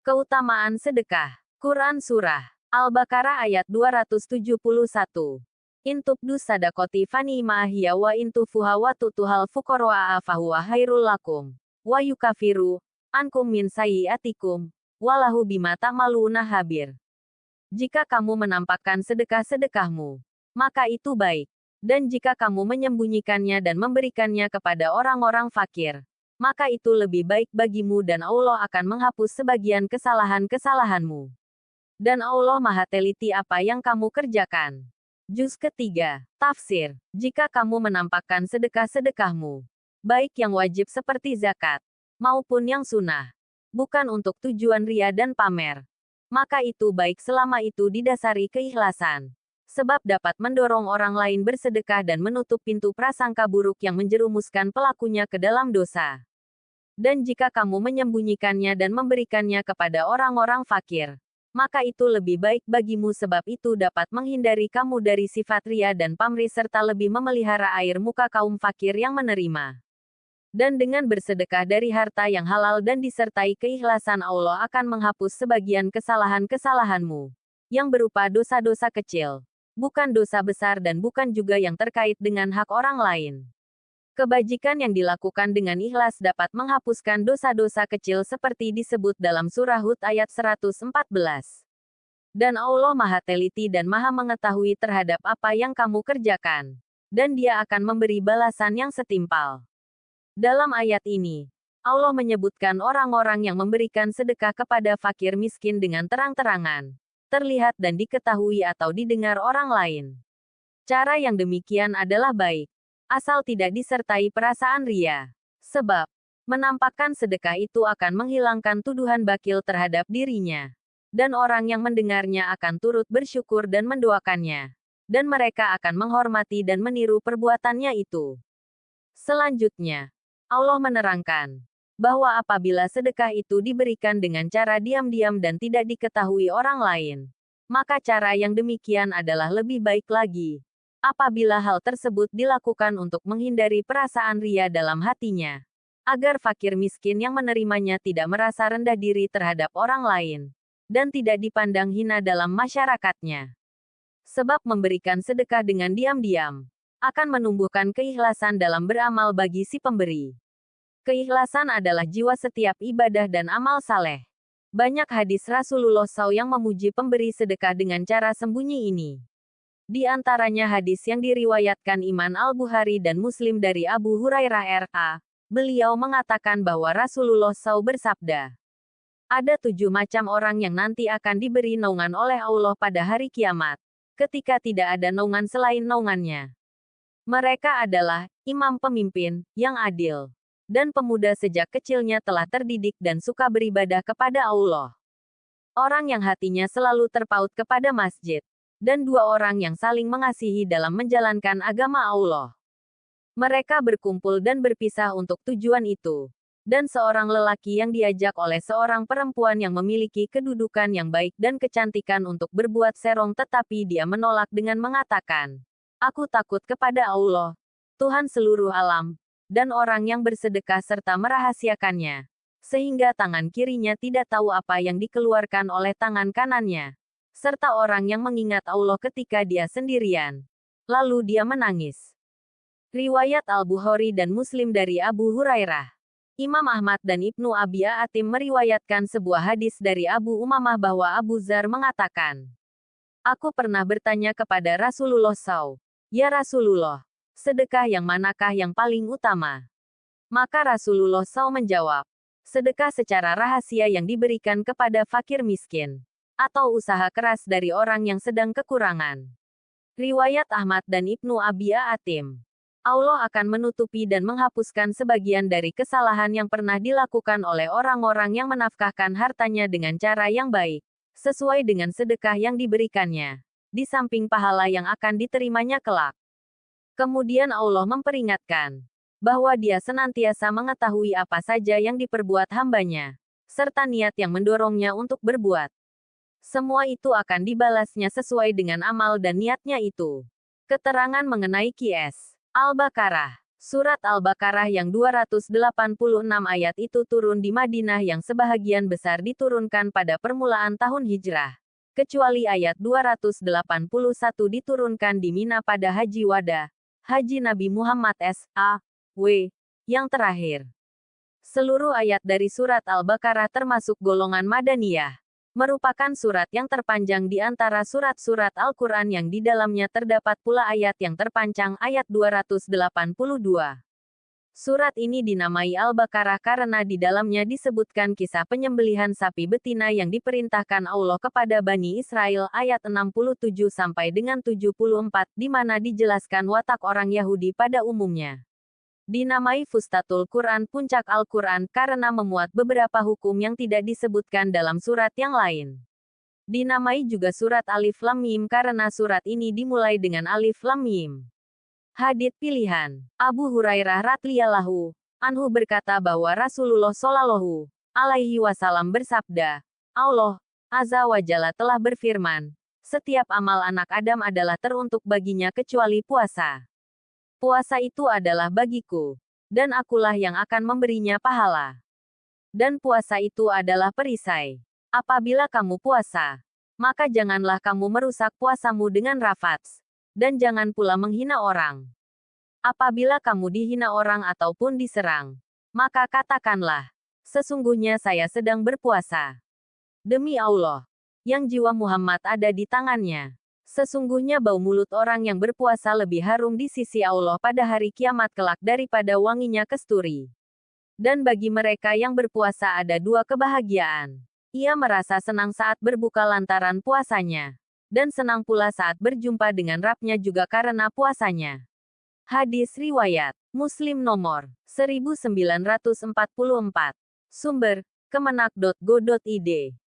Keutamaan sedekah. Quran Surah Al-Baqarah ayat 271. Intubdu sadaqoti fanima hiya wa intufuha wa tutuhal fuqara'a fahuwa hairul lakum. Wa yukafiru ankum min sayyiatikum. Walahu bima ta'maluna habir. Jika kamu menampakkan sedekah-sedekahmu, maka itu baik. Dan jika kamu menyembunyikannya dan memberikannya kepada orang-orang fakir, maka itu lebih baik bagimu dan Allah akan menghapus sebagian kesalahan-kesalahanmu. Dan Allah Maha teliti apa yang kamu kerjakan. Juz ketiga, Tafsir. Jika kamu menampakkan sedekah-sedekahmu, baik yang wajib seperti zakat, maupun yang sunnah, bukan untuk tujuan ria dan pamer, maka itu baik selama itu didasari keikhlasan. Sebab dapat mendorong orang lain bersedekah dan menutup pintu prasangka buruk yang menjerumuskan pelakunya ke dalam dosa. Dan jika kamu menyembunyikannya dan memberikannya kepada orang-orang fakir, maka itu lebih baik bagimu sebab itu dapat menghindari kamu dari sifat ria dan pamrih serta lebih memelihara air muka kaum fakir yang menerima. Dan dengan bersedekah dari harta yang halal dan disertai keikhlasan Allah akan menghapus sebagian kesalahan-kesalahanmu, yang berupa dosa-dosa kecil, bukan dosa besar dan bukan juga yang terkait dengan hak orang lain. Kebajikan yang dilakukan dengan ikhlas dapat menghapuskan dosa-dosa kecil seperti disebut dalam surah Hud ayat 114. Dan Allah Maha teliti dan Maha mengetahui terhadap apa yang kamu kerjakan. Dan Dia akan memberi balasan yang setimpal. Dalam ayat ini, Allah menyebutkan orang-orang yang memberikan sedekah kepada fakir miskin dengan terang-terangan, terlihat dan diketahui atau didengar orang lain. Cara yang demikian adalah baik, asal tidak disertai perasaan ria. Sebab, menampakkan sedekah itu akan menghilangkan tuduhan bakil terhadap dirinya. Dan orang yang mendengarnya akan turut bersyukur dan mendoakannya. Dan mereka akan menghormati dan meniru perbuatannya itu. Selanjutnya, Allah menerangkan bahwa apabila sedekah itu diberikan dengan cara diam-diam dan tidak diketahui orang lain, maka cara yang demikian adalah lebih baik lagi. Apabila hal tersebut dilakukan untuk menghindari perasaan ria dalam hatinya, agar fakir miskin yang menerimanya tidak merasa rendah diri terhadap orang lain, dan tidak dipandang hina dalam masyarakatnya. Sebab memberikan sedekah dengan diam-diam akan menumbuhkan keikhlasan dalam beramal bagi si pemberi. Keikhlasan adalah jiwa setiap ibadah dan amal saleh. Banyak hadis Rasulullah SAW yang memuji pemberi sedekah dengan cara sembunyi ini. Di antaranya hadis yang diriwayatkan Imam Al-Bukhari dan Muslim dari Abu Hurairah R.A. Beliau mengatakan bahwa Rasulullah SAW bersabda, ada 7 macam orang yang nanti akan diberi naungan oleh Allah pada hari kiamat, ketika tidak ada naungan selain naungannya. Mereka adalah imam pemimpin yang adil, dan pemuda sejak kecilnya telah terdidik dan suka beribadah kepada Allah. Orang yang hatinya selalu terpaut kepada masjid, dan 2 orang yang saling mengasihi dalam menjalankan agama Allah. Mereka berkumpul dan berpisah untuk tujuan itu. Dan seorang lelaki yang diajak oleh seorang perempuan yang memiliki kedudukan yang baik dan kecantikan untuk berbuat serong tetapi dia menolak dengan mengatakan, aku takut kepada Allah, Tuhan seluruh alam, dan orang yang bersedekah serta merahasiakannya, sehingga tangan kirinya tidak tahu apa yang dikeluarkan oleh tangan kanannya, serta orang yang mengingat Allah ketika dia sendirian. Lalu dia menangis. Riwayat Al-Bukhari dan Muslim dari Abu Hurairah. Imam Ahmad dan Ibnu Abi Atim meriwayatkan sebuah hadis dari Abu Umamah bahwa Abu Dzar mengatakan, aku pernah bertanya kepada Rasulullah SAW, ya Rasulullah, sedekah yang manakah yang paling utama? Maka Rasulullah SAW menjawab, sedekah secara rahasia yang diberikan kepada fakir miskin, atau usaha keras dari orang yang sedang kekurangan. Riwayat Ahmad dan Ibnu Abi Atim. Allah akan menutupi dan menghapuskan sebagian dari kesalahan yang pernah dilakukan oleh orang-orang yang menafkahkan hartanya dengan cara yang baik, sesuai dengan sedekah yang diberikannya, di samping pahala yang akan diterimanya kelak. Kemudian Allah memperingatkan bahwa Dia senantiasa mengetahui apa saja yang diperbuat hambanya, serta niat yang mendorongnya untuk berbuat. Semua itu akan dibalasnya sesuai dengan amal dan niatnya itu. Keterangan mengenai Qs. Al-Baqarah, Surat Al-Baqarah yang 286 ayat itu turun di Madinah yang sebahagian besar diturunkan pada permulaan tahun Hijrah. Kecuali ayat 281 diturunkan di Mina pada Haji Wada, Haji Nabi Muhammad S.A.W. yang terakhir. Seluruh ayat dari surat Al-Baqarah termasuk golongan Madaniyah. Merupakan surat yang terpanjang di antara surat-surat Al-Quran yang di dalamnya terdapat pula ayat yang terpanjang ayat 282. Surat ini dinamai Al-Baqarah karena di dalamnya disebutkan kisah penyembelihan sapi betina yang diperintahkan Allah kepada Bani Israel ayat 67 sampai dengan 74 di mana dijelaskan watak orang Yahudi pada umumnya. Dinamai Fustatul Quran puncak Al-Quran karena memuat beberapa hukum yang tidak disebutkan dalam surat yang lain. Dinamai juga surat Alif Lam Mim karena surat ini dimulai dengan Alif Lam Mim. Hadits pilihan. Abu Hurairah radhiyallahu anhu berkata bahwa Rasulullah shallallahu alaihi wasallam bersabda, Allah Azza wa Jalla telah berfirman, setiap amal anak Adam adalah teruntuk baginya kecuali puasa. Puasa itu adalah bagiku, dan akulah yang akan memberinya pahala. Dan puasa itu adalah perisai. Apabila kamu puasa, maka janganlah kamu merusak puasamu dengan rafats, dan jangan pula menghina orang. Apabila kamu dihina orang ataupun diserang, maka katakanlah, sesungguhnya saya sedang berpuasa. Demi Allah, yang jiwa Muhammad ada di tangannya. Sesungguhnya bau mulut orang yang berpuasa lebih harum di sisi Allah pada hari kiamat kelak daripada wanginya kesturi. Dan bagi mereka yang berpuasa ada dua kebahagiaan. Ia merasa senang saat berbuka lantaran puasanya. Dan senang pula saat berjumpa dengan Rabb-nya juga karena puasanya. Hadis riwayat Muslim nomor 1944. Sumber Kemenak.go.id